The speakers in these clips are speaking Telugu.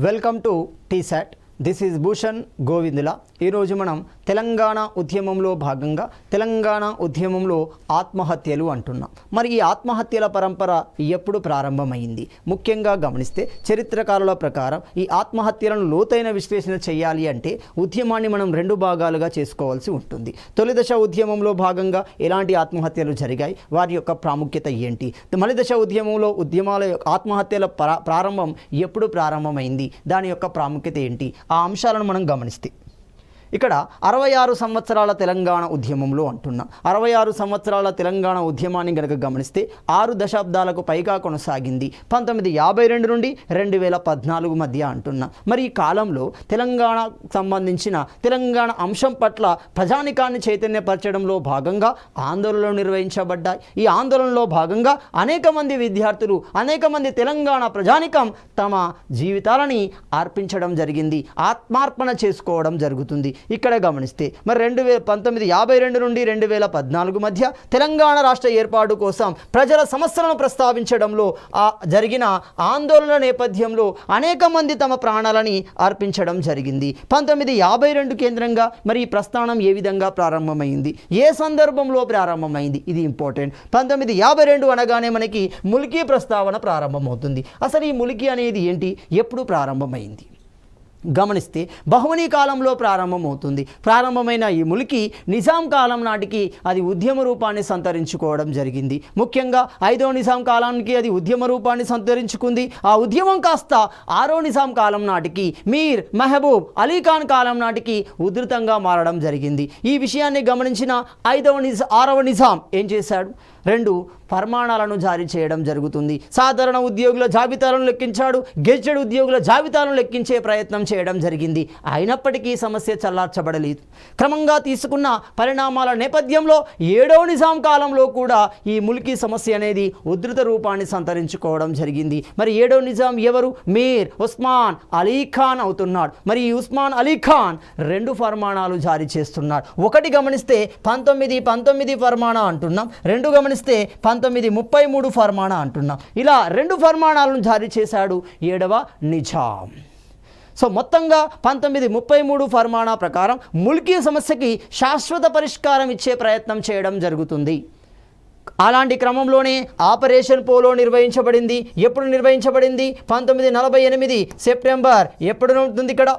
Welcome to T-SAT. This is Bhushan Govindula. ఈరోజు మనం తెలంగాణ ఉద్యమంలో భాగంగా తెలంగాణ ఉద్యమంలో ఆత్మహత్యలు అంటున్నాం. మరి ఈ ఆత్మహత్యల పరంపర ఎప్పుడు ప్రారంభమైంది? ముఖ్యంగా గమనిస్తే చరిత్రకారుల ప్రకారం ఈ ఆత్మహత్యలను లోతైన విశ్లేషణ చేయాలి అంటే ఉద్యమాన్ని మనం రెండు భాగాలుగా చేసుకోవాల్సి ఉంటుంది. తొలి దశ ఉద్యమంలో భాగంగా ఎలాంటి ఆత్మహత్యలు జరిగాయి, వాటి యొక్క ప్రాముఖ్యత ఏంటి, మలి దశ ఉద్యమంలో ఉద్యమాల ఆత్మహత్యల ప్రారంభం ఎప్పుడు ప్రారంభమైంది, దాని యొక్క ప్రాముఖ్యత ఏంటి, ఆ అంశాలను మనం గమనిస్తే ఇక్కడ 66 సంవత్సరాల తెలంగాణ ఉద్యమంలో అంటున్నాం. 66 సంవత్సరాల తెలంగాణ ఉద్యమాన్ని గనక గమనిస్తే 6 దశాబ్దాలకు పైగా కొనసాగింది. 1952 నుండి 2014 మధ్య అంటున్నాం. మరి ఈ కాలంలో తెలంగాణ సంబంధించిన తెలంగాణ అంశం పట్ల ప్రజానికాన్ని చైతన్యపరచడంలో భాగంగా ఆందోళనలు నిర్వహించబడ్డాయి. ఈ ఆందోళనలో భాగంగా అనేక మంది విద్యార్థులు, అనేక మంది తెలంగాణ ప్రజానికం తమ జీవితాలని అర్పించడం జరిగింది, ఆత్మార్పణ చేసుకోవడం జరుగుతుంది. ఇక్కడ గమనిస్తే మరి 1952 నుండి 2014 మధ్య తెలంగాణ రాష్ట్ర ఏర్పాటు కోసం ప్రజల సమస్యలను ప్రస్తావించడంలో జరిగిన ఆందోళన నేపథ్యంలో అనేక మంది తమ ప్రాణాలని అర్పించడం జరిగింది. 1952 కేంద్రంగా మరి ఈ ప్రస్థానం ఏ విధంగా ప్రారంభమైంది, ఏ సందర్భంలో ప్రారంభమైంది, ఇది ఇంపార్టెంట్. 1952 అనగానే మనకి ముల్కీ ప్రస్తావన ప్రారంభమవుతుంది. అసలు ఈ ముల్కీ అనేది ఏంటి, ఎప్పుడు ప్రారంభమైంది గమనిస్తే బహుమనీ కాలంలో ప్రారంభమవుతుంది. ప్రారంభమైన ఈ ముల్కీ నిజాం కాలం నాటికి అది ఉద్యమ రూపాన్ని సంతరించుకోవడం జరిగింది. ముఖ్యంగా 5వ నిజాం కాలానికి అది ఉద్యమ రూపాన్ని సంతరించుకుంది. ఆ ఉద్యమం కాస్త 6వ నిజాం కాలం నాటికి, మీర్ మెహబూబ్ అలీ ఖాన్ కాలం నాటికి ఉధృతంగా మారడం జరిగింది. ఈ విషయాన్ని గమనించిన 6వ నిజాం ఏం చేశాడు, 2 ఫర్మానాలను జారీ చేయడం జరుగుతుంది. సాధారణ ఉద్యోగుల జాబితాలను లెక్కించాడు, గెజెటెడ్ ఉద్యోగుల జాబితాలను లెక్కించే ప్రయత్నం చేయడం జరిగింది. అయినప్పటికీ సమస్య చల్లార్చబడలేదు. క్రమంగా తీసుకున్న పరిణామాల నేపథ్యంలో 7వ నిజాం కాలంలో కూడా ఈ ముల్కీ సమస్య అనేది ఉధృత రూపాన్ని సంతరించుకోవడం జరిగింది. మరి 7వ నిజాం ఎవరు, మీర్ ఉస్మాన్ అలీ ఖాన్ అవుతున్నాడు. మరి ఈ ఉస్మాన్ అలీ ఖాన్ 2 ఫర్మానాలు జారీ చేస్తున్నాడు. ఒకటి గమనిస్తే 1919 ఫర్మానా అంటున్నాం, 2 గమనిస్తే 1933 ఫర్మానా అంటున్నాం. ఇలా 2 ఫర్మానాలను జారీ చేశాడు 7వ నిజాం. సో మొత్తంగా 1933 ఫర్మానా ప్రకారం ముల్కీ సమస్యకి శాశ్వత పరిష్కారం ఇచ్చే ప్రయత్నం చేయడం జరుగుతుంది. అలాంటి క్రమంలోనే ఆపరేషన్ పోలో నిర్వహించబడింది. ఎప్పుడు నిర్వహించబడింది, 1948 సెప్టెంబర్. ఎప్పుడు ఉంటుంది ఇక్కడ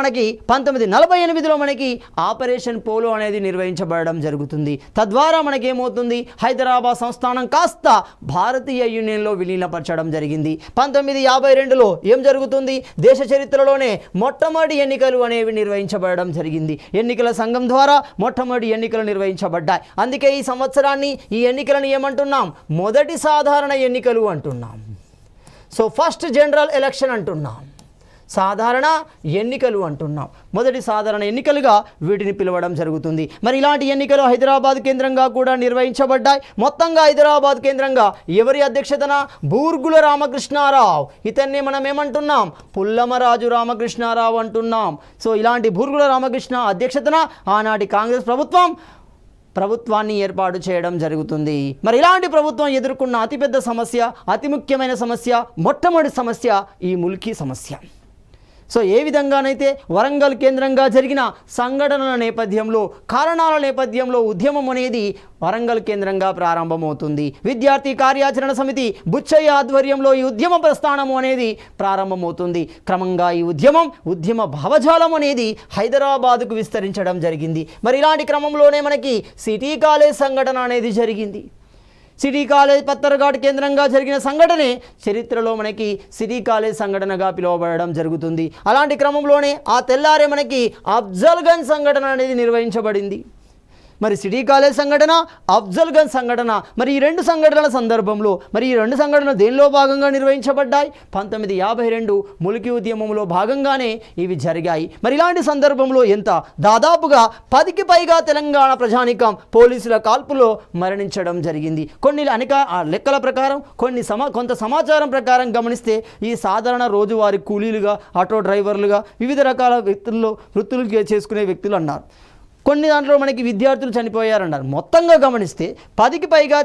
మనకి 1948లో మనకి ఆపరేషన్ పోలో అనేది నిర్వహించబడడం జరుగుతుంది. తద్వారా మనకేమవుతుంది, హైదరాబాద్ సంస్థానం కాస్త భారతీయ యూనియన్లో విలీనపరచడం జరిగింది. 1952లో ఏం జరుగుతుంది, దేశ చరిత్రలోనే మొట్టమొదటి ఎన్నికలు అనేవి నిర్వహించబడడం జరిగింది. ఎన్నికల సంఘం ద్వారా మొట్టమొదటి ఎన్నికలు నిర్వహించబడ్డాయి. అందుకే ఈ సంవత్సరాన్ని ఈ ఎన్నికలను ఏమంటున్నాం, మొదటి సాధారణ ఎన్నికలు అంటున్నాం. సో ఫస్ట్ జనరల్ ఎలక్షన్ అంటున్నాం, సాధారణ ఎన్నికలు అంటున్నాం. మొదటి సాధారణ ఎన్నికలుగా వీటిని పిలవడం జరుగుతుంది. మరి ఇలాంటి ఎన్నికలు హైదరాబాద్ కేంద్రంగా కూడా నిర్వహించబడ్డాయి. మొత్తంగా హైదరాబాద్ కేంద్రంగా ఎవరి అధ్యక్షతన, బూర్గుల రామకృష్ణారావు. ఇతన్ని మనం ఏమంటున్నాం, పుల్లమరాజు రామకృష్ణారావు అంటున్నాం. సో ఇలాంటి బూర్గుల రామకృష్ణ అధ్యక్షతన ఆనాటి కాంగ్రెస్ ప్రభుత్వాన్ని ఏర్పాటు చేయడం జరుగుతుంది. మరి ఇలాంటి ప్రభుత్వం ఎదుర్కొన్న అతిపెద్ద సమస్య, అతి ముఖ్యమైన సమస్య, మొట్టమొదటి సమస్య ఈ ముల్కీ సమస్య. సో ఏ విధంగానైతే వరంగల్ కేంద్రంగా జరిగిన సంఘటనల నేపథ్యంలో, కారణాల నేపథ్యంలో ఉద్యమం అనేది వరంగల్ కేంద్రంగా ప్రారంభమవుతుంది. విద్యార్థి కార్యాచరణ సమితి బుచ్చయ్య ఆధ్వర్యంలో ఈ ఉద్యమ ప్రస్థానం అనేది ప్రారంభమవుతుంది. క్రమంగా ఈ ఉద్యమ భావజాలం అనేది హైదరాబాదుకు విస్తరించడం జరిగింది. మరి ఇలాంటి క్రమంలోనే మనకి సిటీ కాలేజ్ సంఘటన అనేది జరిగింది. సిటీ కాలేజ్ పత్తర్ఘాట్ కేంద్రంగా జరిగిన సంఘటనే చరిత్రలో మనకి సిటీ కాలేజ్ సంఘటనగా పిలువబడడం జరుగుతుంది. అలాంటి క్రమంలోనే ఆ తెల్లారే మనకి అఫ్జల్గంజ్ సంఘటన అనేది నిర్వహించబడింది. మరి సిటీ కాలేజ్ సంఘటన, అఫ్జల్గంజ్ సంఘటన, మరి ఈ 2 సంఘటనల సందర్భంలో మరి ఈ 2 సంఘటనలు దేనిలో భాగంగా నిర్వహించబడ్డాయి, 1952 ముల్కీ ఉద్యమంలో భాగంగానే ఇవి జరిగాయి. మరి ఇలాంటి సందర్భంలో దాదాపుగా 10కి పైగా తెలంగాణ ప్రజానికం పోలీసుల కాల్పులో మరణించడం జరిగింది. కొన్ని లెక్కల ప్రకారం, కొంత సమాచారం ప్రకారం గమనిస్తే ఈ సాధారణ రోజువారీ కూలీలుగా, ఆటో డ్రైవర్లుగా, వివిధ రకాల వృత్తులు చేసుకునే వ్యక్తులు అన్నారు. కొన్ని దాంట్లో మనకి విద్యార్థులు చనిపోయారన్నారు. మొత్తంగా గమనిస్తే 10కి పైగా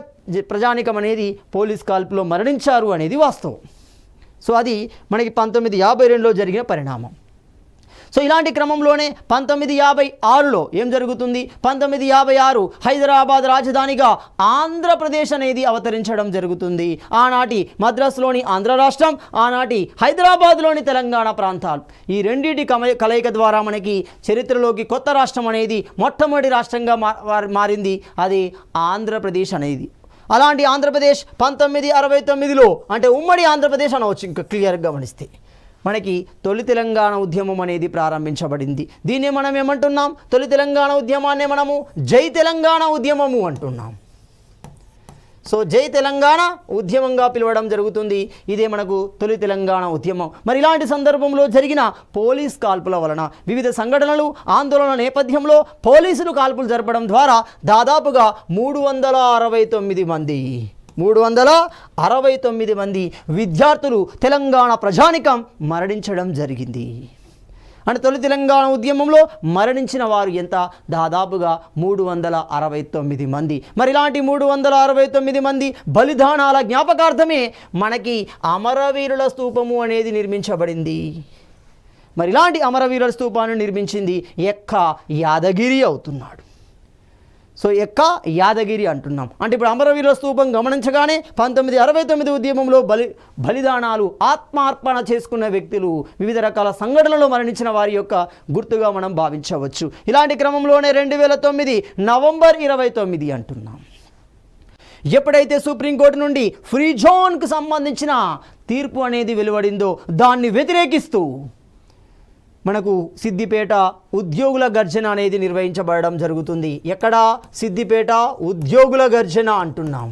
ప్రజానికం అనేది పోలీస్ కాల్పులో మరణించారు అనేది వాస్తవం. సో అది మనకి 1952లో జరిగిన పరిణామం. సో ఇలాంటి క్రమంలోనే 1956లో ఏం జరుగుతుంది, 1956 హైదరాబాద్ రాజధానిగా ఆంధ్రప్రదేశ్ అనేది అవతరించడం జరుగుతుంది. ఆనాటి మద్రాసులోని ఆంధ్ర రాష్ట్రం, ఆనాటి హైదరాబాద్లోని తెలంగాణ ప్రాంతాలు, ఈ రెండింటి కలయిక ద్వారా మనకి చరిత్రలోకి కొత్త రాష్ట్రం అనేది మొట్టమొదటి రాష్ట్రంగా మారింది, అది ఆంధ్రప్రదేశ్ అనేది. అలాంటి ఆంధ్రప్రదేశ్ 1969లో అంటే ఉమ్మడి ఆంధ్రప్రదేశ్ అనవచ్చు. ఇంకా క్లియర్గా గమనిస్తే మనకి తొలి తెలంగాణ ఉద్యమం అనేది ప్రారంభించబడింది. దీన్ని మనం ఏమంటున్నాం, తొలి తెలంగాణ ఉద్యమాన్ని మనము జై తెలంగాణ ఉద్యమము అంటున్నాం. సో జై తెలంగాణ ఉద్యమంగా పిలవడం జరుగుతుంది. ఇదే మనకు తొలి తెలంగాణ ఉద్యమం. మరి ఇలాంటి సందర్భంలో జరిగిన పోలీస్ కాల్పుల వలన వివిధ సంఘటనలు, ఆందోళన నేపథ్యంలో పోలీసులు కాల్పులు జరపడం ద్వారా దాదాపుగా 369 మంది విద్యార్థులు, తెలంగాణ ప్రజానికం మరణించడం జరిగింది. అంటే తొలి తెలంగాణ ఉద్యమంలో మరణించిన వారు ఎంత, దాదాపుగా 369 మంది. మరి ఇలాంటి 369 మంది బలిదానాల జ్ఞాపకార్థమే మనకి అమరవీరుల స్తూపము అనేది నిర్మించబడింది. మరి ఇలాంటి అమరవీరుల స్తూపాన్ని నిర్మించింది ఎక్క యాదగిరి అవుతున్నాడు. సో ఎక్క యాదగిరి అంటున్నాం. అంటే ఇప్పుడు అమరవీరుల స్తూపం గమనించగానే 1969 ఉద్యమంలో బలిదానాలు, ఆత్మార్పణ చేసుకున్న వ్యక్తులు, వివిధ రకాల సంఘటనలు మరణించిన వారి యొక్క గుర్తుగా మనం భావించవచ్చు. ఇలాంటి క్రమంలోనే 2009 నవంబర్ 29 అంటున్నాం. ఎప్పుడైతే సుప్రీంకోర్టు నుండి ఫ్రీ జోన్కు సంబంధించిన తీర్పు అనేది వెలువడిందో దాన్ని వ్యతిరేకిస్తూ మనకు సిద్దిపేట ఉద్యోగుల గర్జన అనేది నిర్వహించబడడం జరుగుతుంది. ఎక్కడ, సిద్దిపేట ఉద్యోగుల గర్జన అంటున్నాం.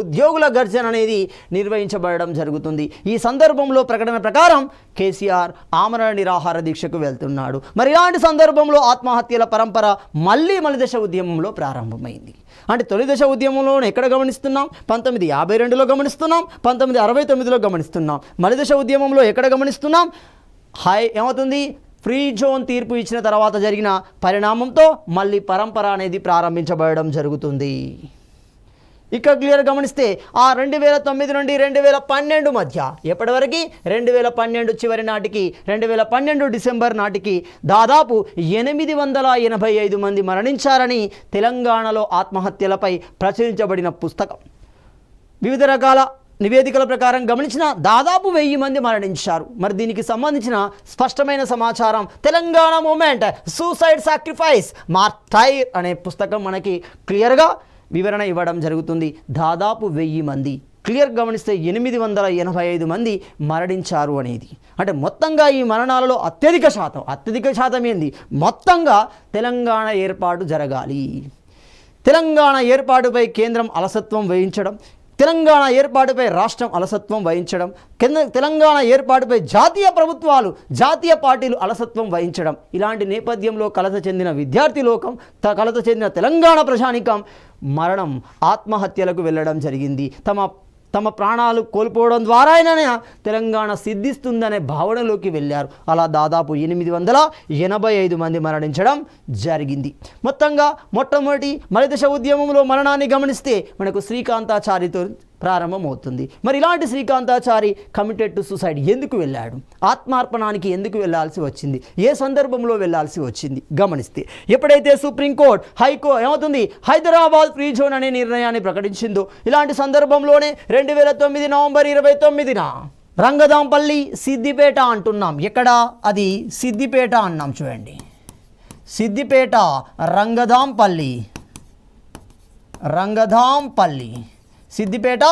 ఉద్యోగుల గర్జన అనేది నిర్వహించబడడం జరుగుతుంది. ఈ సందర్భంలో ప్రకటన ప్రకారం కేసీఆర్ ఆమరణ నిరాహార దీక్షకు వెళ్తున్నాడు. మరి ఇలాంటి సందర్భంలో ఆత్మహత్యల పరంపర మళ్ళీ మలిదశ ఉద్యమంలో ప్రారంభమైంది. అంటే తొలి దశ ఉద్యమంలో ఎక్కడ గమనిస్తున్నాం, 1952లో గమనిస్తున్నాం, 1969లో గమనిస్తున్నాం. మలిదశ ఉద్యమంలో ఎక్కడ గమనిస్తున్నాం, ఏమవుతుంది, ఫ్రీ జోన్ తీర్పు ఇచ్చిన తర్వాత జరిగిన పరిణామంతో మళ్ళీ పరంపర అనేది ప్రారంభించబడడం జరుగుతుంది. ఇక్కడ క్లియర్ గమనిస్తే ఆ 2009 నుండి 2012 మధ్య ఎప్పటివరకు 2012 చివరి నాటికి 2012 డిసెంబర్ నాటికి దాదాపు 885 మంది మరణించారని తెలంగాణలో ఆత్మహత్యలపై ప్రచురించబడిన పుస్తకం వివిధ రకాల నివేదికల ప్రకారం గమనించిన దాదాపు 1000 మంది మరణించారు. మరి దీనికి సంబంధించిన స్పష్టమైన సమాచారం తెలంగాణ మూమెంట్ సూసైడ్ సాక్రిఫైస్ మార్టైర్ అనే పుస్తకం మనకి క్లియర్గా వివరణ ఇవ్వడం జరుగుతుంది. దాదాపు 1000 మంది క్లియర్ గమనిస్తే 885 మంది మరణించారు అనేది. అంటే మొత్తంగా ఈ మరణాలలో అత్యధిక శాతం ఏంది, మొత్తంగా తెలంగాణ ఏర్పాటు జరగాలి, తెలంగాణ ఏర్పాటుపై కేంద్రం అలసత్వం వహించడం, తెలంగాణ ఏర్పాటుపై రాష్ట్రం అలసత్వం వహించడం, తెలంగాణ ఏర్పాటుపై జాతీయ ప్రభుత్వాలు, జాతీయ పార్టీలు అలసత్వం వహించడం, ఇలాంటి నేపథ్యంలో కలత చెందిన విద్యార్థి లోకం, కలత చెందిన తెలంగాణ ప్రజానికం మరణం, ఆత్మహత్యలకు వెళ్ళడం జరిగింది. తమ ప్రాణాలు కోల్పోవడం ద్వారా అయినా తెలంగాణ సిద్ధిస్తుందనే భావనలోకి వెళ్ళారు. అలా దాదాపు 885 మంది మరణించడం జరిగింది. మొత్తంగా మొట్టమొదటి మలిదశ ఉద్యమంలో మరణాన్ని గమనిస్తే మనకు శ్రీకాంతాచారితో ప్రారంభమవుతుంది. మరి ఇలాంటి శ్రీకాంతాచారి కమిటెడ్ టు సూసైడ్ ఎందుకు వెళ్ళాడు, ఆత్మార్పణానికి ఎందుకు వెళ్ళాల్సి వచ్చింది, ఏ సందర్భంలో వెళ్ళాల్సి వచ్చింది గమనిస్తే ఎప్పుడైతే సుప్రీంకోర్టు ఏమవుతుంది హైదరాబాద్ ఫ్రీ జోన్ అనే నిర్ణయాన్ని ప్రకటించిందో ఇలాంటి సందర్భంలోనే 2009 నవంబర్ 29న రంగదాంపల్లి సిద్దిపేట అంటున్నాం. ఎక్కడ, అది సిద్దిపేట అన్నాం. చూడండి, సిద్దిపేట రంగదాంపల్లి సిద్దిపేట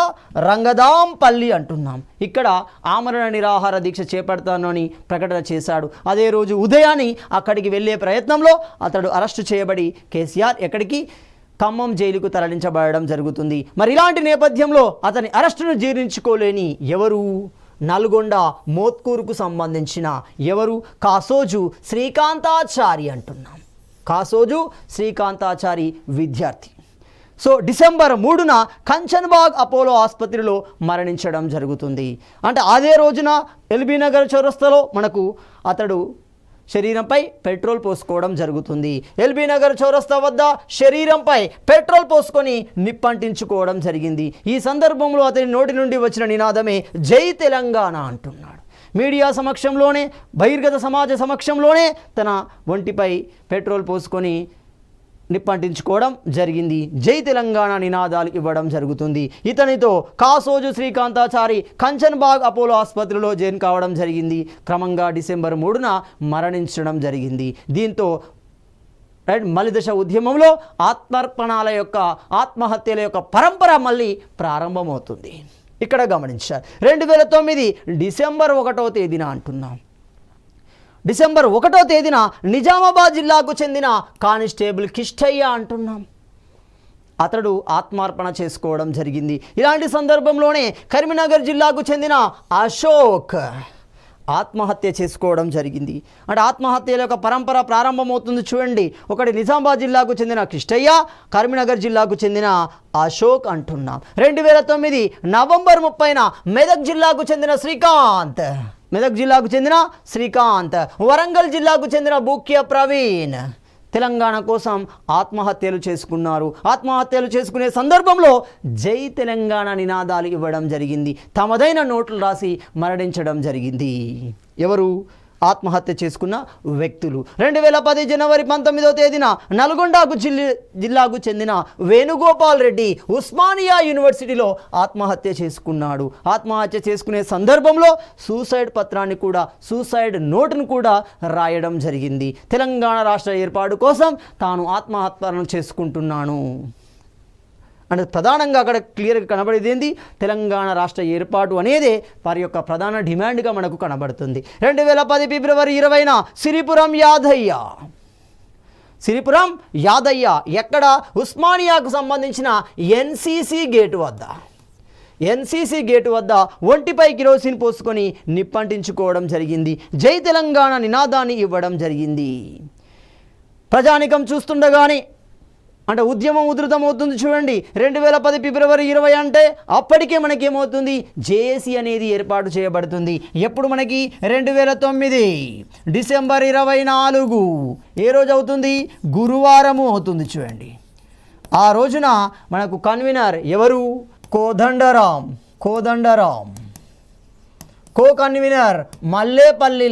రంగదాంపల్లి అంటున్నాం. ఇక్కడ ఆమరణ నిరాహార దీక్ష చేపడతాను అని ప్రకటన చేశాడు. అదే రోజు ఉదయాన్ని అక్కడికి వెళ్ళే ప్రయత్నంలో అతడు అరెస్టు చేయబడి కేసీఆర్ ఎక్కడికి, ఖమ్మం జైలుకు తరలించబడడం జరుగుతుంది. మరి ఇలాంటి నేపథ్యంలో అతని అరెస్టును జీర్ణించుకోలేని ఎవరు, నల్గొండ మోత్కూరుకు సంబంధించిన కాసోజు శ్రీకాంతాచారి అంటున్నాం. కాసోజు శ్రీకాంతాచారి విద్యార్థి. సో డిసెంబర్ 3న కంచన్బాగ్ అపోలో ఆసుపత్రిలో మరణించడం జరుగుతుంది. అంటే అదే రోజున ఎల్బీ నగర్ చౌరస్తాలో మనకు అతడు శరీరంపై పెట్రోల్ పోసుకోవడం జరుగుతుంది. ఎల్బీ నగర్ చౌరస్తా వద్ద శరీరంపై పెట్రోల్ పోసుకొని నిప్పంటించుకోవడం జరిగింది. ఈ సందర్భంలో అతని నోటి నుండి వచ్చిన నినాదమే జై తెలంగాణ అంటున్నాడు. మీడియా సమక్షంలోనే, బహిర్గత సమాజ సమక్షంలోనే తన ఒంటిపై పెట్రోల్ పోసుకొని నిప్పంటించుకోవడం జరిగింది. జై తెలంగాణ నినాదాలు ఇవ్వడం జరుగుతుంది. ఇతనితో కాసోజు శ్రీకాంతాచారి కంచన్బాగ్ అపోలో ఆసుపత్రిలో జాయిన్ కావడం జరిగింది. క్రమంగా డిసెంబర్ 3న మరణించడం జరిగింది. దీంతో మలిదశ ఉద్యమంలో ఆత్మహత్యల యొక్క పరంపర మళ్ళీ ప్రారంభమవుతుంది. ఇక్కడ గమనించారు. 2009 డిసెంబర్ 1వ తేదీన అంటున్నాం. డిసెంబర్ 1వ తేదీన నిజామాబాద్ జిల్లాకు చెందిన కానిస్టేబుల్ కిష్టయ్య అంటున్నాం. అతడు ఆత్మార్పణ చేసుకోవడం జరిగింది. ఇలాంటి సందర్భంలోనే కరీంనగర్ జిల్లాకు చెందిన అశోక్ ఆత్మహత్య చేసుకోవడం జరిగింది. అంటే ఆత్మహత్యల యొక్క పరంపర ప్రారంభమవుతుంది. చూడండి, ఒకటి నిజామాబాద్ జిల్లాకు చెందిన కృష్ణయ్య, కరీంనగర్ జిల్లాకు చెందిన అశోక్ అంటున్నాం. 2009 నవంబర్ 30న మెదక్ జిల్లాకు చెందిన శ్రీకాంత్, వరంగల్ జిల్లాకు చెందిన బూక్య ప్రవీణ్ తెలంగాణ కోసం ఆత్మహత్యలు చేసుకున్నారు. ఆత్మహత్యలు చేసుకునే సందర్భంలో జై తెలంగాణ నినాదాలు ఇవ్వడం జరిగింది. తమదైన నోట్లు రాసి మరణించడం జరిగింది. ఎవరు? ఆత్మహత్య చేసుకున్న వ్యక్తులు. 2010 జనవరి 19వ తేదీన నల్గొండ జిల్లాకు చెందిన వేణుగోపాల్ రెడ్డి ఉస్మానియా యూనివర్సిటీలో ఆత్మహత్య చేసుకున్నాడు. ఆత్మహత్య చేసుకునే సందర్భంలో సూసైడ్ నోటును కూడా రాయడం జరిగింది. తెలంగాణ రాష్ట్ర ఏర్పాటు కోసం తాను ఆత్మహత్యను చేసుకుంటున్నాను అంటే ప్రధానంగా అక్కడ క్లియర్గా కనబడేది ఏంది? తెలంగాణ రాష్ట్ర ఏర్పాటు అనేదే వారి యొక్క ప్రధాన డిమాండ్గా మనకు కనబడుతుంది. 2010 ఫిబ్రవరి 20న సిరిపురం యాదయ్య ఎక్కడ? ఉస్మానియాకు సంబంధించిన ఎన్సీసీ గేటు వద్ద ఒంటిపై కిరోసిన్ పోసుకొని నిప్పంటించుకోవడం జరిగింది. జై తెలంగాణ నినాదాన్ని ఇవ్వడం జరిగింది. ప్రజానికం చూస్తుండగానే అంటే ఉద్యమం ఉధృతమవుతుంది. చూడండి, 2010 ఫిబ్రవరి 20 అంటే అప్పటికే మనకేమవుతుంది? జేఏసీ అనేది ఏర్పాటు చేయబడుతుంది. ఎప్పుడు మనకి? 2009 డిసెంబర్ 24. ఏ రోజు అవుతుంది? గురువారము అవుతుంది. చూడండి, ఆ రోజున మనకు కన్వీనర్ ఎవరు? కోదండరాం. కో కన్వీనర్ మల్లేపల్లి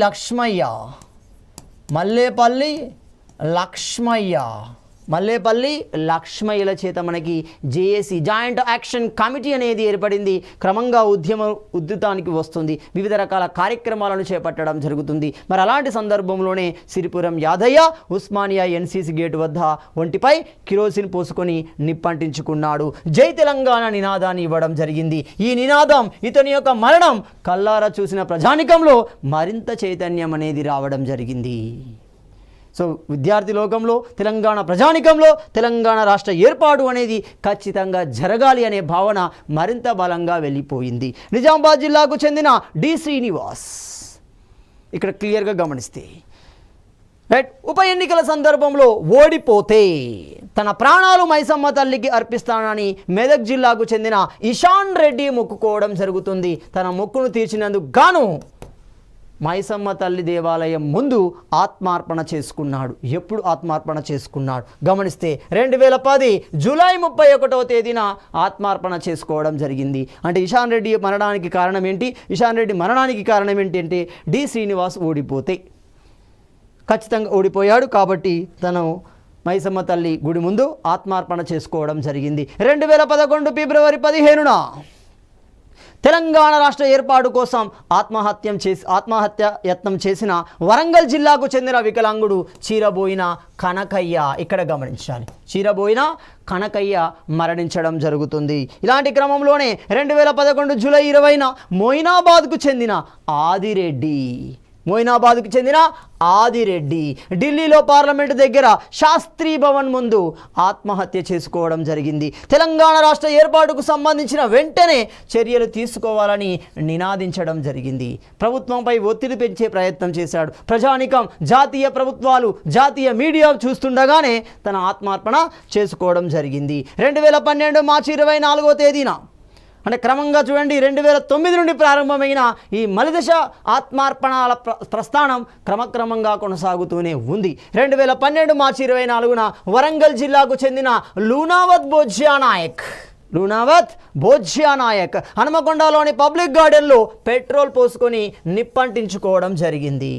లక్ష్మయ్యల చేత మనకి జేఏసీ జాయింట్ యాక్షన్ కమిటీ అనేది ఏర్పడింది. క్రమంగా ఉద్యమం ఉద్ధృతానికి వస్తుంది. వివిధ రకాల కార్యక్రమాలను చేపట్టడం జరుగుతుంది. మరి అలాంటి సందర్భంలోనే సిరిపురం యాదయ్య ఉస్మానియా ఎన్సీసీ గేటు వద్ద ఒంటిపై కిరోసిన్ పోసుకొని నిప్పంటించుకున్నాడు. జై తెలంగాణ నినాదాన్ని ఇవ్వడం జరిగింది. ఈ నినాదం, ఇతని యొక్క మరణం కల్లారా చూసిన ప్రజానికంలో మరింత చైతన్యం అనేది రావడం జరిగింది. సో విద్యార్థి లోకంలో, తెలంగాణ ప్రజానికంలో తెలంగాణ రాష్ట్ర ఏర్పాటు అనేది ఖచ్చితంగా జరగాలి అనే భావన మరింత బలంగా వెళ్ళిపోయింది. నిజామాబాద్ జిల్లాకు చెందిన డి శ్రీనివాస్ ఇక్కడ క్లియర్గా గమనిస్తే, ఉప ఎన్నికల సందర్భంలో ఓడిపోతే తన ప్రాణాలు మైసమ్మ తల్లికి అర్పిస్తానని మెదక్ జిల్లాకు చెందిన ఇషాన్ రెడ్డి మొక్కుకోవడం జరుగుతుంది. తన మొక్కును తీర్చినందుకు గాను మైసమ్మ తల్లి దేవాలయం ముందు ఆత్మార్పణ చేసుకున్నాడు. ఎప్పుడు ఆత్మార్పణ చేసుకున్నాడు? గమనిస్తే 2010 జూలై 31వ తేదీన ఆత్మార్పణ చేసుకోవడం జరిగింది. అంటే ఇషాన్ రెడ్డి మరణానికి కారణం ఏంటి అంటే డి శ్రీనివాస్ ఓడిపోతే, ఖచ్చితంగా ఓడిపోయాడు కాబట్టి తను మైసమ్మ తల్లి గుడి ముందు ఆత్మార్పణ చేసుకోవడం జరిగింది. 2011 ఫిబ్రవరి 15న తెలంగాణ రాష్ట్ర ఏర్పాటు కోసం ఆత్మహత్య యత్నం చేసిన వరంగల్ జిల్లాకు చెందిన వికలాంగుడు చీరబోయిన కనకయ్య, ఇక్కడ గమనించాలి, చీరబోయిన కనకయ్య మరణించడం జరుగుతుంది. ఇలాంటి క్రమంలోనే 2011 జూలై 20న మొయినాబాద్కు చెందిన ఆదిరెడ్డి ఢిల్లీలో పార్లమెంటు దగ్గర శాస్త్రీ భవన్ ముందు ఆత్మహత్య చేసుకోవడం జరిగింది. తెలంగాణ రాష్ట్ర ఏర్పాటుకు సంబంధించిన వెంటనే చర్యలు తీసుకోవాలని నినాదించడం జరిగింది. ప్రభుత్వంపై ఒత్తిడి పెంచే ప్రయత్నం చేశాడు. ప్రజానికం, జాతీయ ప్రభుత్వాలు, జాతీయ మీడియా చూస్తుండగానే తన ఆత్మార్పణ చేసుకోవడం జరిగింది. 2012 మార్చి 24వ తేదీన అంటే క్రమంగా చూడండి 2009 నుండి ప్రారంభమైన ఈ మలిదశ ఆత్మార్పణాల ప్రస్థానం క్రమక్రమంగా కొనసాగుతూనే ఉంది. 2012 మార్చి 24న వరంగల్ జిల్లాకు చెందిన లూనావత్ భోజ్యా నాయక్ హనుమకొండలోని పబ్లిక్ గార్డెన్లో పెట్రోల్ పోసుకొని నిప్పంటించుకోవడం జరిగింది.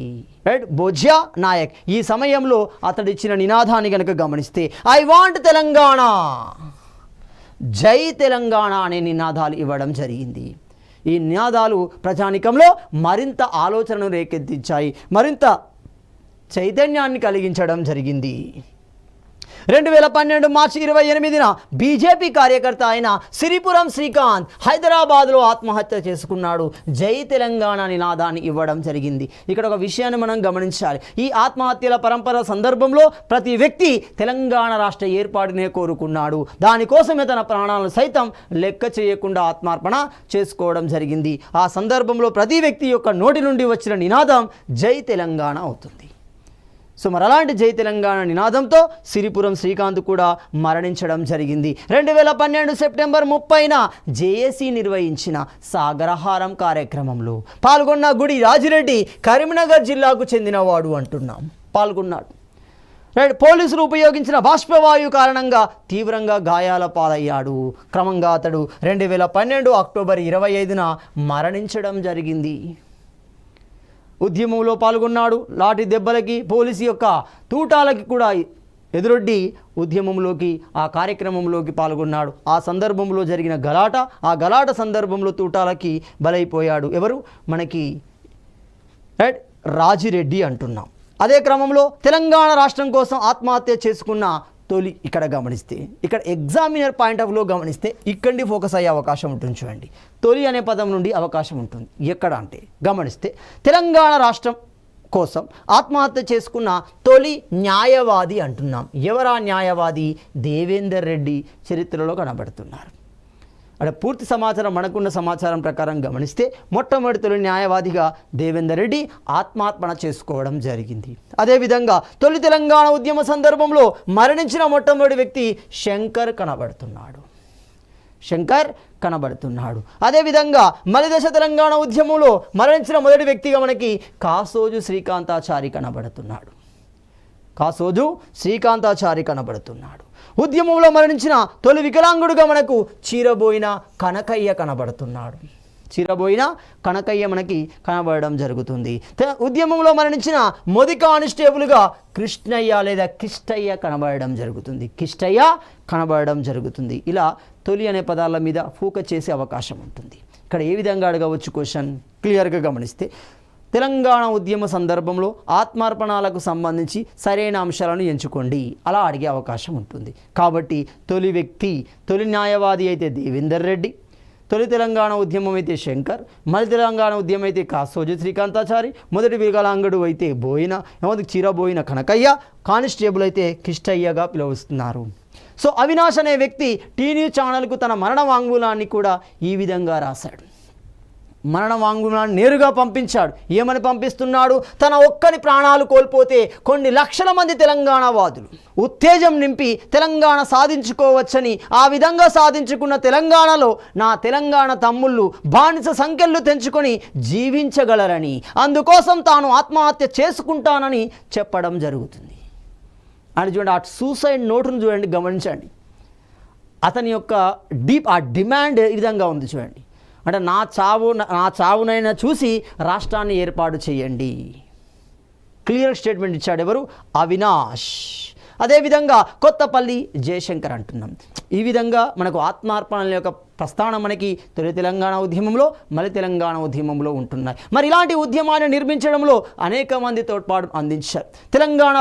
రైట్, భోజ్యా నాయక్ ఈ సమయంలో అతడిచ్చిన నినాదాన్ని కనుక గమనిస్తే ఐ వాంట్ తెలంగాణ, జై తెలంగాణ అనే నినాదాలు ఇవ్వడం జరిగింది. ఈ నినాదాలు ప్రజానికంలో మరింత ఆలోచనను రేకెత్తించాయి, మరింత చైతన్యాన్ని కలిగించడం జరిగింది. 2012 మార్చి 28న బీజేపీ కార్యకర్త అయిన సిరిపురం శ్రీకాంత్ హైదరాబాద్లో ఆత్మహత్య చేసుకున్నాడు. జై తెలంగాణ నినాదాన్ని ఇవ్వడం జరిగింది. ఇక్కడ ఒక విషయాన్ని మనం గమనించాలి. ఈ ఆత్మహత్యల పరంపర సందర్భంలో ప్రతి వ్యక్తి తెలంగాణ రాష్ట్ర ఏర్పాటునే కోరుకున్నాడు. దానికోసమే తన ప్రాణాలను సైతం లెక్క చేయకుండా ఆత్మార్పణ చేసుకోవడం జరిగింది. ఆ సందర్భంలో ప్రతి వ్యక్తి యొక్క నోటి నుండి వచ్చిన నినాదం జై తెలంగాణ అవుతుంది. సో మరి అలాంటి జై తెలంగాణ నినాదంతో సిరిపురం శ్రీకాంత్ కూడా మరణించడం జరిగింది. 2012 సెప్టెంబర్ 30న జేఏసీ నిర్వహించిన సాగరహారం కార్యక్రమంలో పాల్గొన్న గుడి రాజిరెడ్డి కరీంనగర్ జిల్లాకు చెందినవాడు అంటున్నాం, పాల్గొన్నాడు. రైట్, పోలీసులు ఉపయోగించిన బాష్పవాయు కారణంగా తీవ్రంగా గాయాల పాలయ్యాడు. క్రమంగా అతడు 2012 అక్టోబర్ 25న మరణించడం జరిగింది. ఉద్యమంలో పాల్గొన్నాడు. లాఠీ దెబ్బలకి పోలీసు యొక్క తూటాలకి కూడా ఎదురొడ్డి ఉద్యమంలోకి ఆ కార్యక్రమంలోకి పాల్గొన్నాడు. ఆ సందర్భంలో జరిగిన గలాట సందర్భంలో తూటాలకి బలైపోయాడు. ఎవరు మనకి రైట్ రాజిరెడ్డి అంటున్నాం. అదే క్రమంలో తెలంగాణ రాష్ట్రం కోసం ఆత్మహత్య చేసుకున్న తొలి ఇక్కడ గమనిస్తే, ఇక్కడ ఎగ్జామినర్ పాయింట్ ఆఫ్ వ్యూ గమనిస్తే ఇక్కడి ఫోకస్ అయ్యే అవకాశం ఉంటుంది. చూడండి, తొలి అనే పదం నుండి అవకాశం ఉంటుంది. ఎక్కడ అంటే గమనిస్తే తెలంగాణ రాష్ట్రం కోసం ఆత్మహత్య చేసుకున్న తొలి న్యాయవాది అంటున్నాం. ఎవరా న్యాయవాది? దేవేందర్ రెడ్డి చరిత్రలో కనబడుతున్నారు. అంటే పూర్తి సమాచారం మనకున్న సమాచారం ప్రకారం గమనిస్తే మొట్టమొదటి తొలి న్యాయవాదిగా దేవేందర్ రెడ్డి ఆత్మార్పణ చేసుకోవడం జరిగింది. అదేవిధంగా తొలి తెలంగాణ ఉద్యమ సందర్భంలో మరణించిన మొట్టమొదటి వ్యక్తి శంకర్ కనబడుతున్నాడు. అదేవిధంగా మలిదశ తెలంగాణ ఉద్యమంలో మరణించిన మొదటి వ్యక్తిగా మనకి కాసోజు శ్రీకాంతాచారి కనబడుతున్నాడు. ఉద్యమంలో మరణించిన తొలి వికలాంగుడుగా మనకు చీరబోయిన కనకయ్య మనకి కనబడడం జరుగుతుంది. ఉద్యమంలో మరణించిన మొదటి కానిస్టేబుల్గా కిష్టయ్య కనబడడం జరుగుతుంది. ఇలా తొలి అనే పదాల మీద ఫోకస్ చేసే అవకాశం ఉంటుంది. ఇక్కడ ఏ విధంగా అడగవచ్చు క్వశ్చన్ క్లియర్గా గమనిస్తే, తెలంగాణ ఉద్యమ సందర్భంలో ఆత్మార్పణాలకు సంబంధించి సరైన అంశాలను ఎంచుకోండి అలా అడిగే అవకాశం ఉంటుంది. కాబట్టి తొలి న్యాయవాది అయితే దేవేందర్ రెడ్డి, తొలి తెలంగాణ ఉద్యమం అయితే శంకర్, మలి తెలంగాణ ఉద్యమం అయితే కాసోజు శ్రీకాంతాచారి, మొదటి వికలాంగుడు అయితే చీరబోయిన కనకయ్య, కానిస్టేబుల్ అయితే కిష్టయ్యగా పిలుస్తున్నారు. సో అవినాష్ అనే వ్యక్తి టీ న్యూస్ ఛానల్కు తన మరణ వాంగ్మూలాన్ని కూడా ఈ విధంగా రాశాడు. మరణ వాంగ్మూలాన్ని నేరుగా పంపించాడు. ఏమని పంపిస్తున్నాడు? తన ఒక్కని ప్రాణాలు కోల్పోతే కొన్ని లక్షల మంది తెలంగాణ వాదులు ఉత్తేజం నింపి తెలంగాణ సాధించుకోవచ్చని, ఆ విధంగా సాధించుకున్న తెలంగాణలో నా తెలంగాణ తమ్ముళ్ళు బానిస సంఖ్యలు తెంచుకొని జీవించగలరని, అందుకోసం తాను ఆత్మహత్య చేసుకుంటానని చెప్పడం జరుగుతుంది. అని చూడండి, ఆ సూసైడ్ నోటును చూడండి, గమనించండి. అతని యొక్క డిమాండ్ ఈ విధంగా ఉంది చూడండి. అంటే నా చావునైనా చూసి రాష్ట్రాన్ని ఏర్పాటు చేయండి. క్లియర్ స్టేట్మెంట్ ఇచ్చాడు. ఎవరు? అవినాష్. అదేవిధంగా కొత్తపల్లి జయశంకర్ అంటున్నాం. ఈ విధంగా మనకు ఆత్మార్పణల యొక్క ప్రస్థానం మనకి తొలి తెలంగాణ ఉద్యమంలో, మలి తెలంగాణ ఉద్యమంలో ఉంటున్నాయి. మరి ఇలాంటి ఉద్యమాన్ని నిర్మించడంలో అనేక మంది తోడ్పాటు అందించారు. తెలంగాణ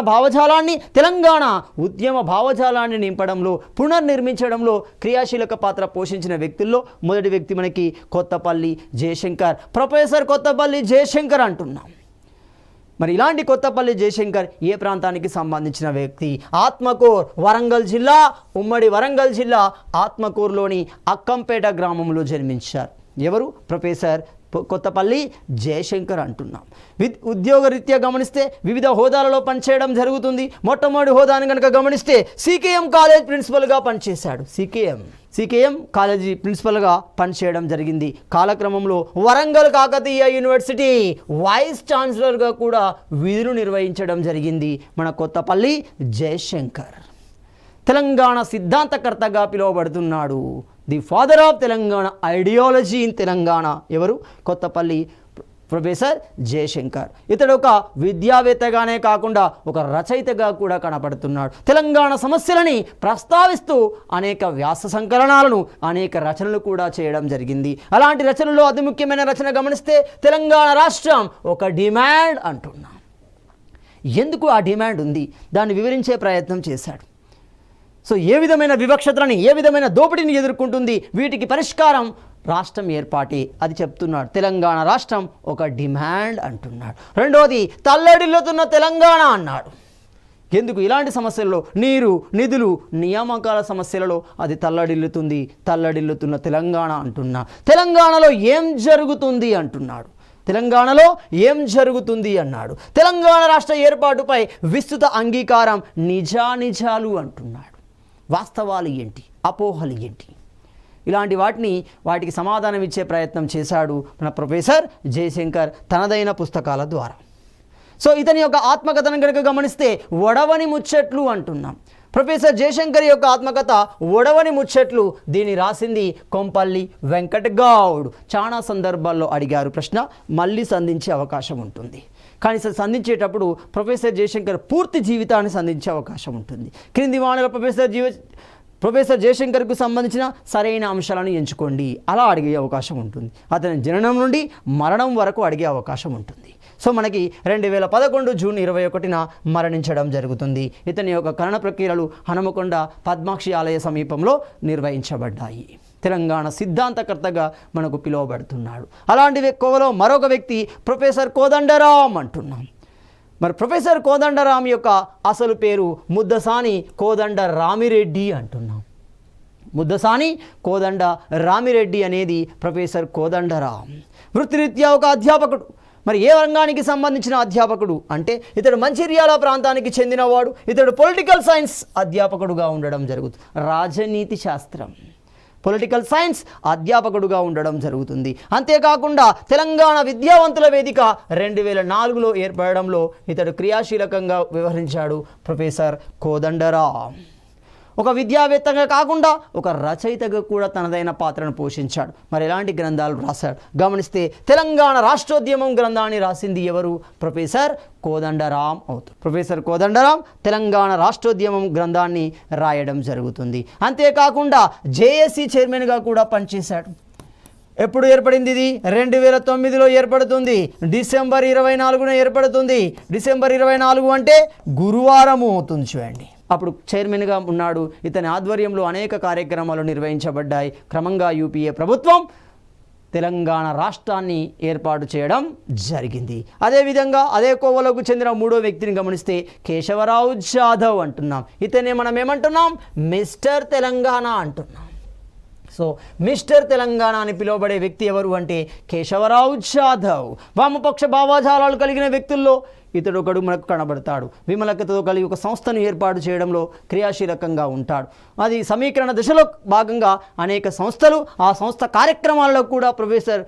ఉద్యమ భావజాలాన్ని నింపడంలో, పునర్నిర్మించడంలో క్రియాశీలక పాత్ర పోషించిన వ్యక్తుల్లో మొదటి వ్యక్తి మనకి కొత్తపల్లి జయశంకర్, ప్రొఫెసర్ కొత్తపల్లి జయశంకర్ అంటున్నాం. మరి ఇలాంటి కొత్తపల్లి జయశంకర్ ఏ ప్రాంతానికి సంబంధించిన వ్యక్తి? ఆత్మకూర్, వరంగల్ జిల్లా, ఉమ్మడి వరంగల్ జిల్లా ఆత్మకూరులోని అక్కంపేట గ్రామంలో జన్మించారు. ఎవరు? ప్రొఫెసర్ కొత్తపల్లి జయశంకర్ అంటున్నాం. ఉద్యోగరీత్యా గమనిస్తే వివిధ హోదాలలో పనిచేయడం జరుగుతుంది. మొట్టమొదటి హోదాను కనుక గమనిస్తే సికేఎం కాలేజ్ ప్రిన్సిపల్గా పనిచేశాడు. సికేఎం కాలేజీ ప్రిన్సిపల్గా పనిచేయడం జరిగింది. కాలక్రమంలో వరంగల్ కాకతీయ యూనివర్సిటీ వైస్ ఛాన్సలర్గా కూడా విధులు నిర్వహించడం జరిగింది మన కొత్తపల్లి జయశంకర్. తెలంగాణ సిద్ధాంతకర్తగా పిలువబడుతున్నాడు. The father of Telangana ideology in Telangana ఎవరు? కొత్తపల్లి ప్రొఫెసర్ జయశంకర్. ఇతడు ఒక విద్యావేత్తగానే కాకుండా ఒక రచయితగా కూడా కనపడుతున్నాడు. తెలంగాణ సమస్యలని ప్రస్తావిస్తూ అనేక వ్యాస సంకలనాలను, అనేక రచనలు కూడా చేయడం జరిగింది. అలాంటి రచనలో అతి ముఖ్యమైన రచన గమనిస్తే తెలంగాణ రాష్ట్రం ఒక డిమాండ్ అంటున్నాం. ఎందుకు ఆ డిమాండ్ ఉంది దాన్ని వివరించే ప్రయత్నం చేశాడు. సో ఏ విధమైన వివక్షతలని, ఏ విధమైన దోపిడీని ఎదుర్కొంటుంది, వీటికి పరిష్కారం రాష్ట్రం ఏర్పాటే, అది చెప్తున్నాడు. తెలంగాణ రాష్ట్రం ఒక డిమాండ్ అంటున్నాడు. రెండోది తల్లడిల్లుతున్న తెలంగాణ అన్నాడు. ఎందుకు? ఇలాంటి సమస్యల్లో నీరు, నిధులు, నియామకాల సమస్యలలో అది తల్లడిల్లుతున్న తెలంగాణ అంటున్నా. తెలంగాణలో ఏం జరుగుతుంది అంటున్నాడు. తెలంగాణలో ఏం జరుగుతుంది అన్నాడు. తెలంగాణ రాష్ట్ర ఏర్పాటుపై విస్తృత అంగీకారం, నిజానిజాలు అంటున్నాడు. వాస్తవాలు ఏంటి, అపోహలు ఏంటి, ఇలాంటి వాటికి సమాధానం ఇచ్చే ప్రయత్నం చేశాడు మన ప్రొఫెసర్ జయశంకర్ తనదైన పుస్తకాల ద్వారా. సో ఇతని యొక్క ఆత్మకథను కనుక గమనిస్తే ఒడవని ముచ్చట్లు అంటున్నాం. ప్రొఫెసర్ జయశంకర్ యొక్క ఆత్మకథ ఒడవని ముచ్చట్లు. దీన్ని రాసింది కొంపల్లి వెంకట్ గౌడ్. చాలా సందర్భాల్లో అడిగారు ప్రశ్న, మళ్ళీ సంధించే అవకాశం ఉంటుంది. కానీ సంధించేటప్పుడు ప్రొఫెసర్ జయశంకర్ పూర్తి జీవితాన్ని సంధించే అవకాశం ఉంటుంది. క్రింది వాణిలో ప్రొఫెసర్ జయశంకర్కు సంబంధించిన సరైన అంశాలను ఎంచుకోండి, అలా అడిగే అవకాశం ఉంటుంది. అతని జననం నుండి మరణం వరకు అడిగే అవకాశం ఉంటుంది. సో మనకి 2011 జూన్ 21న మరణించడం జరుగుతుంది. ఇతని యొక్క ఖనన ప్రక్రియలు హనుమకొండ పద్మాక్షి ఆలయ సమీపంలో నిర్వహించబడ్డాయి. తెలంగాణ సిద్ధాంతకర్తగా మనకు పిలువబడుతున్నాడు. అలాంటి కోవలో మరొక వ్యక్తి ప్రొఫెసర్ కోదండరాం అంటున్నాం. మరి ప్రొఫెసర్ కోదండరాం యొక్క అసలు పేరు ముద్దసాని కోదండ రామిరెడ్డి అంటున్నాం. ముద్దసాని కోదండ రామిరెడ్డి అనేది ప్రొఫెసర్ కోదండరాం. వృత్తిరీత్యా ఒక అధ్యాపకుడు. మరి ఏ రంగానికి సంబంధించిన అధ్యాపకుడు అంటే ఇతడు మంచిర్యాల ప్రాంతానికి చెందినవాడు. ఇతడు పొలిటికల్ సైన్స్ అధ్యాపకుడుగా ఉండడం జరుగుతుంది. రాజనీతి శాస్త్రం, పొలిటికల్ సైన్స్ అధ్యాపకుడుగా ఉండడం జరుగుతుంది. అంతేకాకుండా తెలంగాణ విద్యావంతుల వేదిక 2004లో ఏర్పడడంలో ఇతడు క్రియాశీలకంగా వ్యవహరించాడు ప్రొఫెసర్ కోదండరాం. ఒక విద్యావేత్తగా కాకుండా ఒక రచయితగా కూడా తనదైన పాత్రను పోషించాడు. మరి ఎలాంటి గ్రంథాలు రాశాడు గమనిస్తే తెలంగాణ రాష్ట్రోద్యమం గ్రంథాన్ని రాసింది ఎవరు? ప్రొఫెసర్ కోదండరాం అవుతారు. ప్రొఫెసర్ కోదండరాం తెలంగాణ రాష్ట్రోద్యమం గ్రంథాన్ని రాయడం జరుగుతుంది. అంతేకాకుండా జేఏసీ చైర్మన్గా కూడా పనిచేశాడు. ఎప్పుడు ఏర్పడింది ఇది? 2009లో ఏర్పడుతుంది. డిసెంబర్ 24న ఏర్పడుతుంది. డిసెంబర్ 24 అంటే గురువారము అవుతుంది చూడండి. అప్పుడు చైర్మన్గా ఉన్నాడు. ఇతని ఆధ్వర్యంలో అనేక కార్యక్రమాలు నిర్వహించబడ్డాయి. క్రమంగా యూపీఏ ప్రభుత్వం తెలంగాణ రాష్ట్రాన్ని ఏర్పాటు చేయడం జరిగింది. అదేవిధంగా అదే కోవలోకి చెందిన మూడో వ్యక్తిని గమనిస్తే కేశవరావు జాదవ్ అంటున్నాం. ఇతనే మనం ఏమంటున్నాం? మిస్టర్ తెలంగాణ అంటున్నాం. సో మిస్టర్ తెలంగాణ అని పిలువబడే వ్యక్తి ఎవరు అంటే కేశవరావు జాదవ్. వామపక్ష భావజాలాలు కలిగిన వ్యక్తుల్లో ఇతడు ఒకడు మనకు కనబడతాడు. విమలకతో కలిగి ఒక సంస్థను ఏర్పాటు చేయడంలో క్రియాశీలకంగా ఉంటాడు. అది సమీకరణ దశలో భాగంగా అనేక సంస్థలు, ఆ సంస్థ కార్యక్రమాల్లో కూడా ప్రొఫెసర్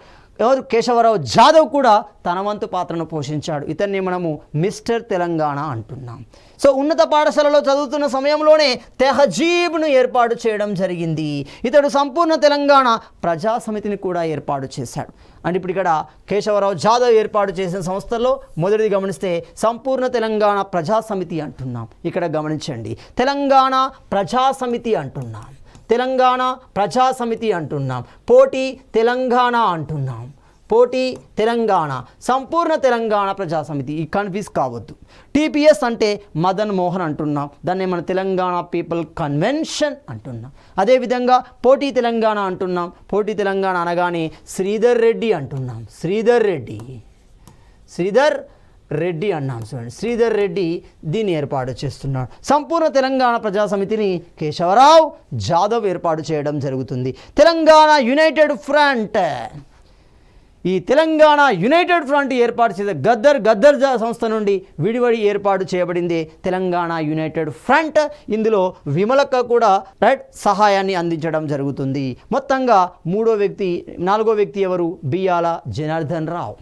కేశవరావు జాదవ్ కూడా తన వంతు పాత్రను పోషించాడు. ఇతన్ని మనము మిస్టర్ తెలంగాణ అంటున్నాం. సో ఉన్నత పాఠశాలలో చదువుతున్న సమయంలోనే తెహజీబ్ను ఏర్పాటు చేయడం జరిగింది. ఇతడు సంపూర్ణ తెలంగాణ ప్రజా సమితిని కూడా ఏర్పాటు చేశాడు. అంటే ఇప్పుడు ఇక్కడ కేశవరావు జాదవ్ ఏర్పాటు చేసిన సంస్థల్లో మొదటిది గమనిస్తే సంపూర్ణ తెలంగాణ ప్రజా సమితి అంటున్నాం. ఇక్కడ గమనించండి, తెలంగాణ ప్రజా సమితి అంటున్నాం, తెలంగాణ ప్రజా సమితి అంటున్నాం, పోటీ తెలంగాణ అంటున్నాం, పోటీ తెలంగాణ, సంపూర్ణ తెలంగాణ ప్రజా సమితి. ఈ కన్ఫ్యూజ్ కావద్దు. టీపీఎస్ అంటే మదన్ మోహన్ అంటున్నాం, దాన్ని మన తెలంగాణ పీపుల్ కన్వెన్షన్ అంటున్నాం. అదేవిధంగా పోటీ తెలంగాణ అంటున్నాం. పోటీ తెలంగాణ అనగానే శ్రీధర్ రెడ్డి అంటున్నాం. శ్రీధర్ రెడ్డి అన్నాను చూడండి. శ్రీధర్ రెడ్డి దీన్ని ఏర్పాటు చేస్తున్నాడు. సంపూర్ణ తెలంగాణ ప్రజా సమితిని కేశవరావు జాదవ్ ఏర్పాటు చేయడం జరుగుతుంది. తెలంగాణ యునైటెడ్ ఫ్రంట్, ఈ తెలంగాణ యునైటెడ్ ఫ్రంట్ ఏర్పాటు చేసే గద్దర్ సంస్థ నుండి విడివడి ఏర్పాటు చేయబడింది తెలంగాణ యునైటెడ్ ఫ్రంట్. ఇందులో విమలక్క కూడా సహాయాన్ని అందించడం జరుగుతుంది. మొత్తంగా నాలుగో వ్యక్తి ఎవరు? బియ్యాల జనార్దన్ రావు.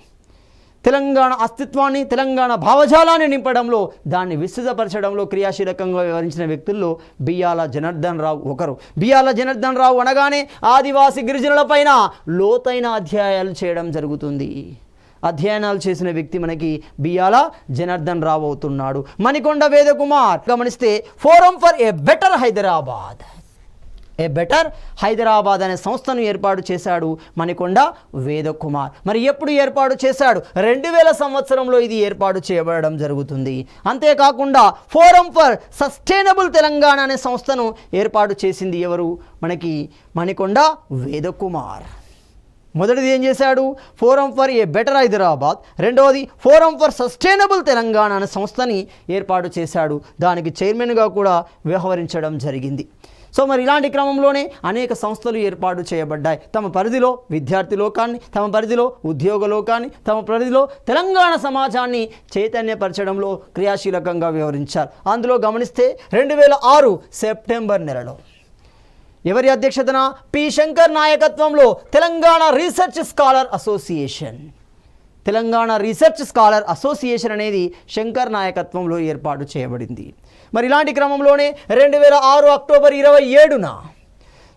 తెలంగాణ అస్తిత్వాన్ని, తెలంగాణ భావజాలాన్ని నింపడంలో, దాన్ని విస్తృతపరచడంలో క్రియాశీలకంగా వ్యవహరించిన వ్యక్తుల్లో బియ్యాల జనార్దన్ రావు ఒకరు. బియ్యాల జనార్దన్ రావు అనగానే ఆదివాసీ గిరిజనులపైన లోతైన అధ్యాయాలు చేయడం జరుగుతుంది. అధ్యయనాలు చేసిన వ్యక్తి మనకి బియ్యాల జనార్దన్ రావు అవుతున్నాడు. మణికొండ వేదకుమార్ గమనిస్తే forum for a better Hyderabad అనే సంస్థను ఏర్పాటు చేశాడు మణికొండ వేదకుమార్. మరి ఎప్పుడు ఏర్పాటు చేశాడు? 2000 సంవత్సరంలో ఇది ఏర్పాటు చేయబడడం జరుగుతుంది. అంతేకాకుండా ఫోరం ఫర్ సస్టైనబుల్ తెలంగాణ అనే సంస్థను ఏర్పాటు చేసింది ఎవరు? మనకి మణికొండ వేదకుమార్. మొదటిది ఏం చేశాడు? Forum for a better Hyderabad. రెండవది ఫోరం ఫర్ సస్టైనబుల్ తెలంగాణ అనే సంస్థని ఏర్పాటు చేశాడు. దానికి చైర్మన్గా కూడా వ్యవహరించడం జరిగింది. సో మరి ఇలాంటి క్రమంలోనే అనేక సంస్థలు ఏర్పాటు చేయబడ్డాయి. తమ పరిధిలో విద్యార్థి లోకాన్ని, తమ పరిధిలో ఉద్యోగ లోకాన్ని, తమ పరిధిలో తెలంగాణ సమాజాన్ని చైతన్యపరచడంలో క్రియాశీలకంగా వ్యవహరించారు. అందులో గమనిస్తే 2006 సెప్టెంబర్ నెలలో ఎవరి అధ్యక్షతన? పి శంకర్ నాయకత్వంలో తెలంగాణ రీసెర్చ్ స్కాలర్ అసోసియేషన్ అనేది శంకర్ నాయకత్వంలో ఏర్పాటు చేయబడింది. మరి ఇలాంటి క్రమంలోనే 2006 అక్టోబర్ 27న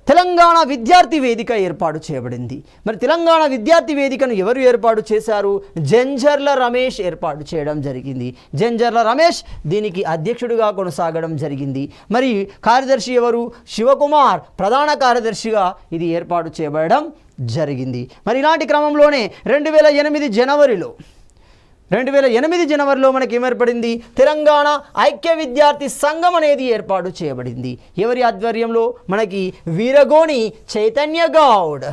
తెలంగాణ విద్యార్థి వేదిక ఏర్పాటు చేయబడింది. మరి తెలంగాణ విద్యార్థి వేదికను ఎవరు ఏర్పాటు చేశారు? జంజర్ల రమేష్ ఏర్పాటు చేయడం జరిగింది. జంజర్ల రమేష్ దీనికి అధ్యక్షుడిగా కొనసాగడం జరిగింది. మరి కార్యదర్శి ఎవరు? శివకుమార్ ప్రధాన కార్యదర్శిగా ఇది ఏర్పాటు చేయబడడం జరిగింది. మరి ఇలాంటి క్రమంలోనే 2008 జనవరిలో మనకి ఏర్పడింది తెలంగాణ ఐక్య విద్యార్థి సంఘం అనేది ఏర్పాటు చేయబడింది. ఎవరి ఆధ్వర్యంలో? మనకి వీరగోని చైతన్య గౌడ్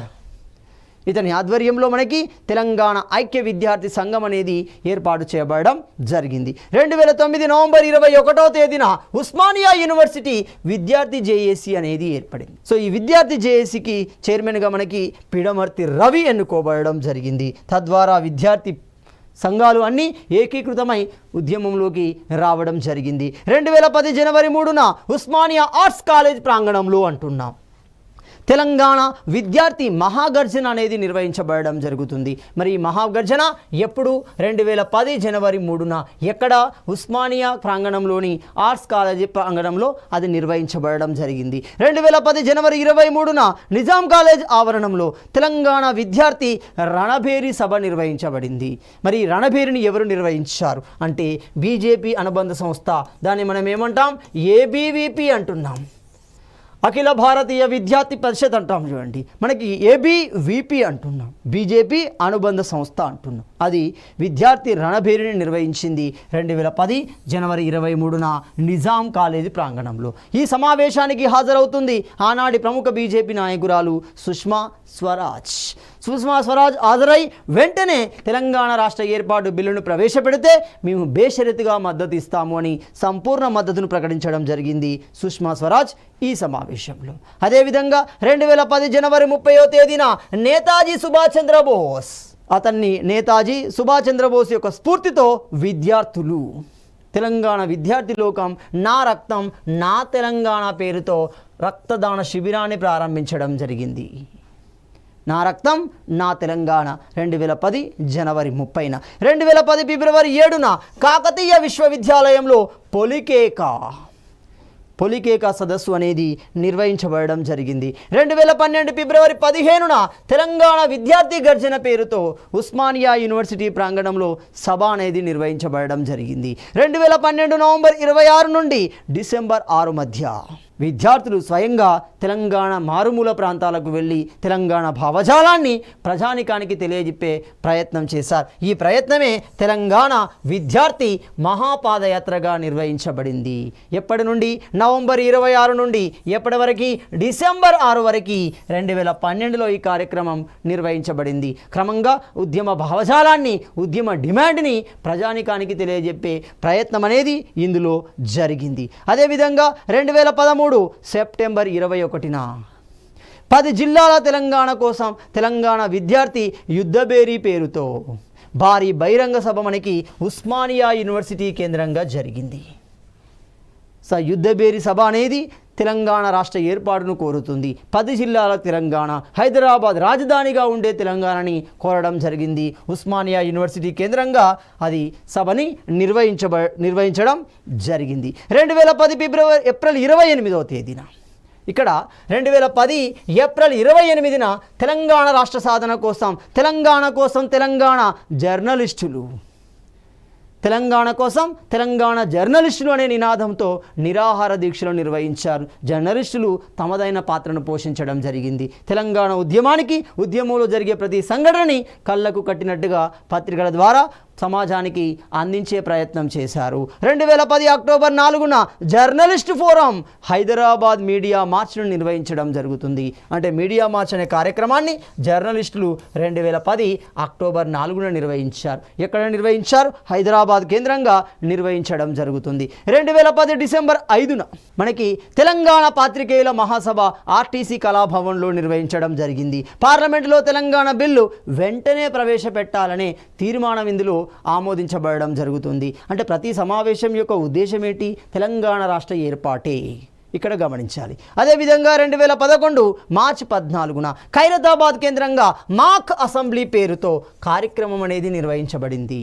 ఇతని ఆధ్వర్యంలో మనకి తెలంగాణ ఐక్య విద్యార్థి సంఘం అనేది ఏర్పాటు చేయబడడం జరిగింది. 2009 నవంబర్ 21వ తేదీన ఉస్మానియా యూనివర్సిటీ విద్యార్థి జేఏసీ అనేది ఏర్పడింది. సో ఈ విద్యార్థి జేఏసీకి చైర్మన్గా మనకి పిడమర్తి రవి ఎన్నుకోబడడం జరిగింది. తద్వారా విద్యార్థి సంఘాలు అన్నీ ఏకీకృతమై ఉద్యమంలోకి రావడం జరిగింది. 2010 జనవరి 3న ఉస్మానియా ఆర్ట్స్ కాలేజ్ ప్రాంగణంలో అంటున్నాం తెలంగాణ విద్యార్థి మహాగర్జన అనేది నిర్వహించబడడం జరుగుతుంది. మరి ఈ మహాగర్జన ఎప్పుడు? 2010 జనవరి 3న ఎక్కడ? ఉస్మానియా ప్రాంగణంలోని ఆర్ట్స్ కాలేజీ ప్రాంగణంలో అది నిర్వహించబడడం జరిగింది. 2010 జనవరి 23న నిజాం కాలేజ్ ఆవరణంలో తెలంగాణ విద్యార్థి రణభేరి సభ నిర్వహించబడింది. మరి రణభేరిని ఎవరు నిర్వహించారు అంటే బీజేపీ అనుబంధ సంస్థ. దాన్ని మనం ఏమంటాం? ఏబీవీపీ అంటున్నాం. అఖిల భారతీయ విద్యార్థి పరిషత్ అంటాం చూడండి, మనకి ఏబీవీపీ అంటున్నాం. బీజేపీ అనుబంధ సంస్థ అంటున్నాం. అది విద్యార్థి రణభేరిని నిర్వహించింది 2010 జనవరి 23న నిజాం కాలేజీ ప్రాంగణంలో. ఈ సమావేశానికి హాజరవుతుంది ఆనాటి ప్రముఖ బీజేపీ నాయకురాలు సుష్మా స్వరాజ్ హాజరై వెంటనే తెలంగాణ రాష్ట్ర ఏర్పాటు బిల్లును ప్రవేశపెడితే మేము బేషరతుగా మద్దతు ఇస్తాము అని సంపూర్ణ మద్దతును ప్రకటించడం జరిగింది సుష్మా స్వరాజ్ ఈ సమావేశంలో. అదేవిధంగా 2010 జనవరి 30వ తేదీన నేతాజీ సుభాష్ చంద్రబోస్ నేతాజీ సుభాష్ చంద్రబోస్ యొక్క స్ఫూర్తితో విద్యార్థులు తెలంగాణ విద్యార్థి లోకం నా రక్తం నా తెలంగాణ పేరుతో రక్తదాన శిబిరాన్ని ప్రారంభించడం జరిగింది. నా రక్తం నా తెలంగాణ 2010 జనవరి 30న. 2010 ఫిబ్రవరి 7న కాకతీయ విశ్వవిద్యాలయంలో పొలికేక సదస్సు అనేది నిర్వహించబడడం జరిగింది. 2012 ఫిబ్రవరి 15న తెలంగాణ విద్యార్థి గర్జన పేరుతో ఉస్మానియా యూనివర్సిటీ ప్రాంగణంలో సభ అనేది నిర్వహించబడడం జరిగింది. 2012 నవంబర్ 26 నుండి డిసెంబర్ 6 మధ్య విద్యార్థులు స్వయంగా తెలంగాణ మారుమూల ప్రాంతాలకు వెళ్ళి తెలంగాణ భావజాలాన్ని ప్రజానికానికి తెలియజెప్పే ప్రయత్నం చేశారు. ఈ ప్రయత్నమే తెలంగాణ విద్యార్థి మహాపాదయాత్రగా నిర్వహించబడింది. ఎప్పటి నుండి? నవంబర్ 26 నుండి ఎప్పటి వరకు? డిసెంబర్ 6 వరకు 2012లో ఈ కార్యక్రమం నిర్వహించబడింది. క్రమంగా ఉద్యమ భావజాలాన్ని, ఉద్యమ డిమాండ్ని ప్రజానికానికి తెలియజెప్పే ప్రయత్నం అనేది ఇందులో జరిగింది. అదేవిధంగా 2013 సెప్టెంబర్ 21న 10 జిల్లాల తెలంగాణ కోసం తెలంగాణ విద్యార్థి యుద్ధబేరీ పేరుతో భారీ బహిరంగ సభ మనకి ఉస్మానియా యూనివర్సిటీ కేంద్రంగా జరిగింది. యుద్ధబేరీ సభ అనేది తెలంగాణ రాష్ట్ర ఏర్పాటును కోరుతుంది. 10 జిల్లాల తెలంగాణ, హైదరాబాద్ రాజధానిగా ఉండే తెలంగాణని కోరడం జరిగింది. ఉస్మానియా యూనివర్సిటీ కేంద్రంగా అది సభని నిర్వహించడం జరిగింది. 2010 ఏప్రిల్ 28వ తేదీన ఇక్కడ 2010 ఏప్రిల్ 28న తెలంగాణ రాష్ట్ర సాధన కోసం తెలంగాణ జర్నలిస్టులు తెలంగాణ జర్నలిస్టులు అనే నినాదంతో నిరాహార దీక్షలు నిర్వహించారు. జర్నలిస్టులు తమదైన పాత్రను పోషించడం జరిగింది. తెలంగాణ ఉద్యమంలో జరిగే ప్రతి సంఘటనని కళ్ళకు కట్టినట్టుగా పత్రికల ద్వారా సమాజానికి అందించే ప్రయత్నం చేశారు. 2010 అక్టోబర్ 4న జర్నలిస్ట్ ఫోరం హైదరాబాద్ మీడియా మార్చ్ను నిర్వహించడం జరుగుతుంది. అంటే మీడియా మార్చ్ అనే కార్యక్రమాన్ని జర్నలిస్టులు 2010 అక్టోబర్ 4న నిర్వహించారు. ఎక్కడ నిర్వహించారు? హైదరాబాద్ కేంద్రంగా నిర్వహించడం జరుగుతుంది. 2010 డిసెంబర్ 5న మనకి తెలంగాణ పాత్రికేయుల మహాసభ ఆర్టీసీ కళాభవన్లో నిర్వహించడం జరిగింది. పార్లమెంటులో తెలంగాణ బిల్లు వెంటనే ప్రవేశపెట్టాలనే తీర్మానం ఇందులో ఆమోదించబడడం జరుగుతుంది. అంటే ప్రతి సమావేశం యొక్క ఉద్దేశం ఏంటి? తెలంగాణ రాష్ట్ర ఏర్పాటే ఇక్కడ గమనించాలి. అదేవిధంగా 2011 మార్చి 14న ఖైరతాబాద్ కేంద్రంగా మాక్ అసెంబ్లీ పేరుతో కార్యక్రమం అనేది నిర్వహించబడింది.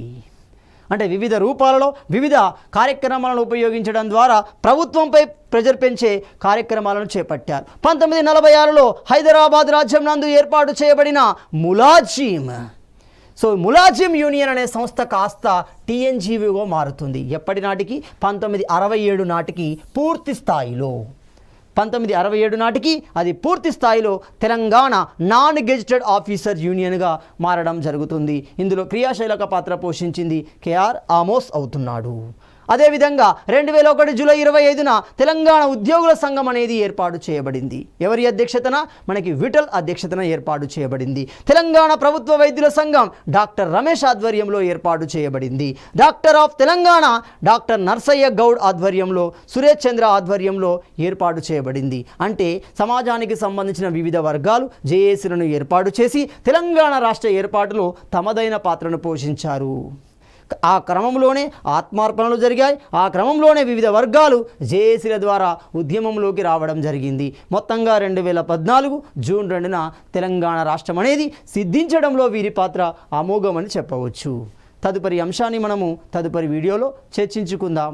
అంటే వివిధ రూపాలలో వివిధ కార్యక్రమాలను ఉపయోగించడం ద్వారా ప్రభుత్వంపై ప్రెజర్ పెంచే కార్యక్రమాలను చేపట్టారు. 1946లో హైదరాబాద్ రాజ్యం నందు ఏర్పాటు చేయబడిన ములాజిం యూనియన్ అనే సంస్థ కాస్త టీఎన్జీవీగా మారుతుంది. ఎప్పటి నాటికి? 1967 నాటికి పూర్తి స్థాయిలో 1967 నాటికి అది పూర్తి స్థాయిలో తెలంగాణ నాన్ గెజిటెడ్ ఆఫీసర్ యూనియన్గా మారడం జరుగుతుంది. ఇందులో క్రియాశీలక పాత్ర పోషించింది కేఆర్ ఆమోస్ అవుతున్నాడు. అదేవిధంగా 2001 జూలై 25న తెలంగాణ ఉద్యోగుల సంఘం అనేది ఏర్పాటు చేయబడింది. ఎవరి అధ్యక్షతన? మనకి విఠల్ అధ్యక్షతన ఏర్పాటు చేయబడింది. తెలంగాణ ప్రభుత్వ వైద్యుల సంఘం డాక్టర్ రమేష్ ఆధ్వర్యంలో ఏర్పాటు చేయబడింది. Doctor of Telangana doctor Narsaiah Goud ఆధ్వర్యంలో, సురేష్ చంద్ర ఆధ్వర్యంలో ఏర్పాటు చేయబడింది. అంటే సమాజానికి సంబంధించిన వివిధ వర్గాలు జేఏసీలను ఏర్పాటు చేసి తెలంగాణ రాష్ట్ర ఏర్పాటులో తమదైన పాత్రను పోషించారు. ఆ క్రమంలోనే ఆత్మార్పణలు జరిగాయి. ఆ క్రమంలోనే వివిధ వర్గాలు జేఏసీల ద్వారా ఉద్యమంలోకి రావడం జరిగింది. మొత్తంగా 2014 జూన్ 2న తెలంగాణ రాష్ట్రం అనేది సిద్ధించడంలో వీరి పాత్ర అమోఘమని చెప్పవచ్చు. తదుపరి అంశాన్ని మనము తదుపరి వీడియోలో చర్చించుకుందాం.